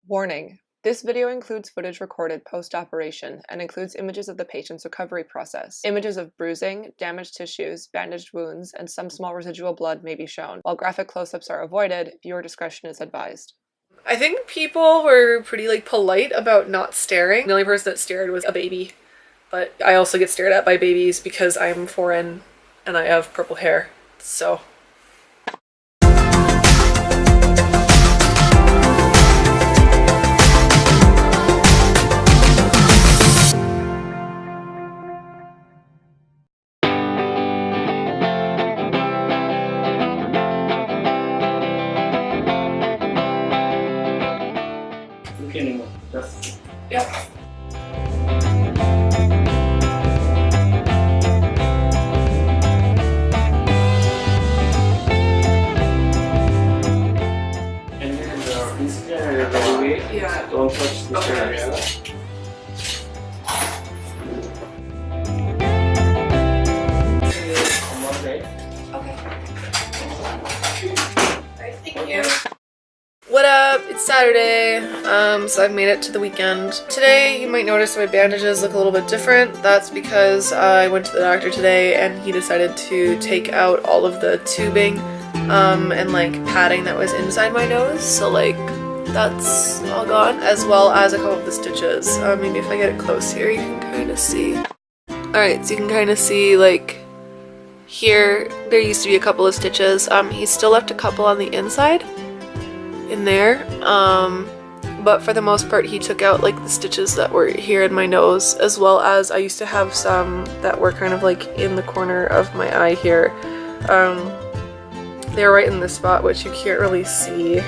Warning: this video includes footage recorded post-operation and includes images of the patient's recovery process. Images of bruising, damaged tissues, bandaged wounds, and some small residual blood may be shown. While graphic close-ups are avoided, viewer discretion is advised. I think people were pretty polite about not staring. The only person that stared was a baby, but I also get stared at by babies because I'm foreign and I have purple hair, so... Yeah. And this area very way. Yeah. Don't touch this area. Okay. Alright, thank you. What up? It's Saturday, so I've made it to the weekend. Today, you might notice my bandages look a little bit different. That's because I went to the doctor today and he decided to take out all of the tubing and padding that was inside my nose. So that's all gone, as well as a couple of the stitches. Maybe if I get it close here, you can kind of see. Alright, so you can kind of see here, there used to be a couple of stitches. He still left a couple on the inside. In there, but for the most part he took out the stitches that were here in my nose, as well as I used to have some that were kind of in the corner of my eye here. They're right in this spot, which you can't really see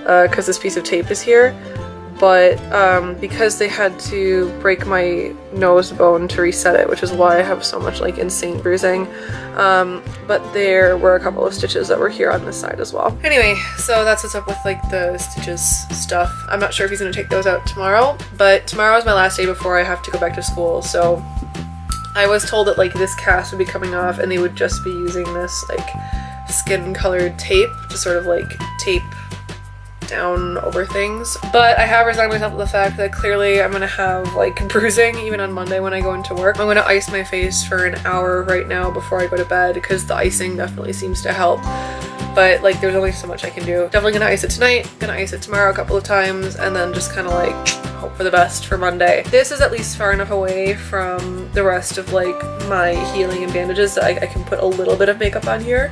because this piece of tape is here, but because they had to break my nose bone to reset it, which is why I have so much insane bruising, but there were a couple of stitches that were here on this side as well. Anyway, so that's what's up with the stitches stuff. I'm not sure if he's gonna take those out tomorrow, but tomorrow is my last day before I have to go back to school, so I was told that this cast would be coming off and they would just be using this skin colored tape to sort of tape down over things. But I have resigned myself to the fact that clearly I'm gonna have bruising even on Monday when I go into work. I'm gonna ice my face for an hour right now before I go to bed because the icing definitely seems to help. But there's only so much I can do. Definitely gonna ice it tonight, gonna ice it tomorrow a couple of times, and then just kind of hope for the best for Monday. This is at least far enough away from the rest of my healing and bandages that I can put a little bit of makeup on here.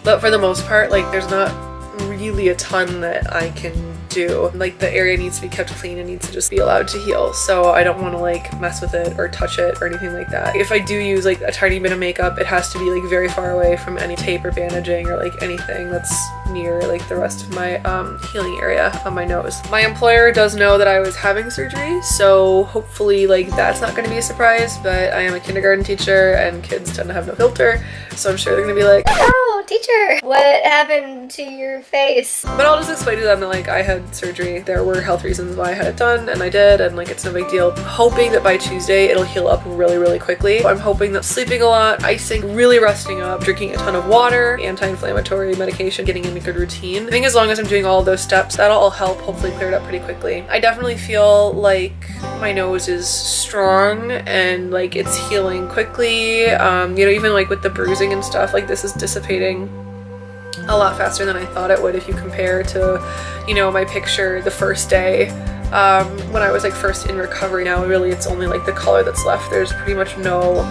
But for the most part, there's not really a ton that I can do. The area needs to be kept clean and needs to just be allowed to heal, so I don't want to mess with it or touch it or anything like that. If I do use a tiny bit of makeup, it has to be very far away from any tape or bandaging or anything that's near the rest of my healing area on my nose. My employer does know that I was having surgery, so hopefully that's not going to be a surprise, but I am a kindergarten teacher and kids tend to have no filter, so I'm sure they're going to be "Oh, teacher, what happened to your face?" But I'll just explain to them that I had surgery. There were health reasons why I had it done, and I did, and it's no big deal. I'm hoping that by Tuesday it'll heal up really quickly. I'm hoping that sleeping a lot, icing, really resting up, drinking a ton of water, anti-inflammatory medication, getting in a good routine. I think as long as I'm doing all of those steps, that'll all help hopefully clear it up pretty quickly. I definitely feel my nose is strong and it's healing quickly. Even with the bruising and stuff, this is dissipating a lot faster than I thought it would if you compare to, my picture the first day when I was first in recovery. Now really it's only the color that's left. There's pretty much no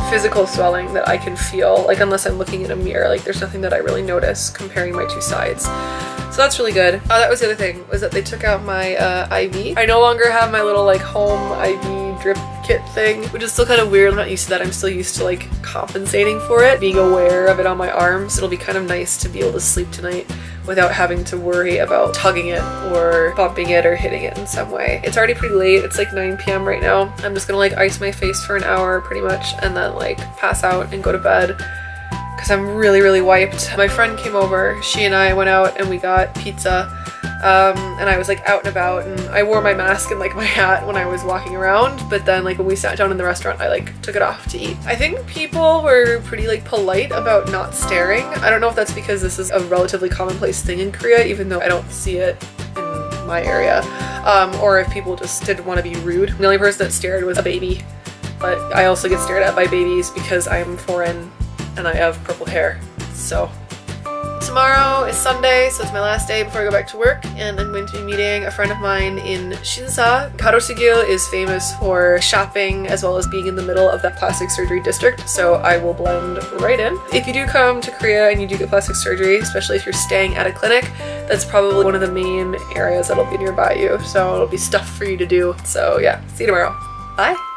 physical swelling that I can feel, unless I'm looking in a mirror. There's nothing that I really notice comparing my two sides. So that's really good. That was the other thing, was that they took out my IV. I no longer have my little home IV drip kit thing, which is still kind of weird. I'm not used to that. I'm still used to compensating for it, being aware of it on my arms. It'll be kind of nice to be able to sleep tonight without having to worry about tugging it or bumping it or hitting it in some way. It's already pretty late. It's 9 p.m. right now. I'm just gonna ice my face for an hour pretty much and then pass out and go to bed because I'm really wiped. My friend came over. She and I went out and we got pizza and I was like out and about, and I wore my mask and like my hat when I was walking around, but then like when we sat down in the restaurant I like took it off to eat. I think people were pretty like polite about not staring. I don't know if that's because this is a relatively commonplace thing in Korea, even though I don't see it in my area, or if people just didn't want to be rude. The only person that stared was a baby, but I also get stared at by babies because I'm foreign and I have purple hair. So tomorrow is Sunday, so it's my last day before I go back to work, and I'm going to be meeting a friend of mine in Shinsa. Garosu-gil is famous for shopping as well as being in the middle of that plastic surgery district, so I will blend right in. If you do come to Korea and you do get plastic surgery, especially if you're staying at a clinic, that's probably one of the main areas that'll be nearby you, so it'll be stuff for you to do. So yeah, see you tomorrow. Bye!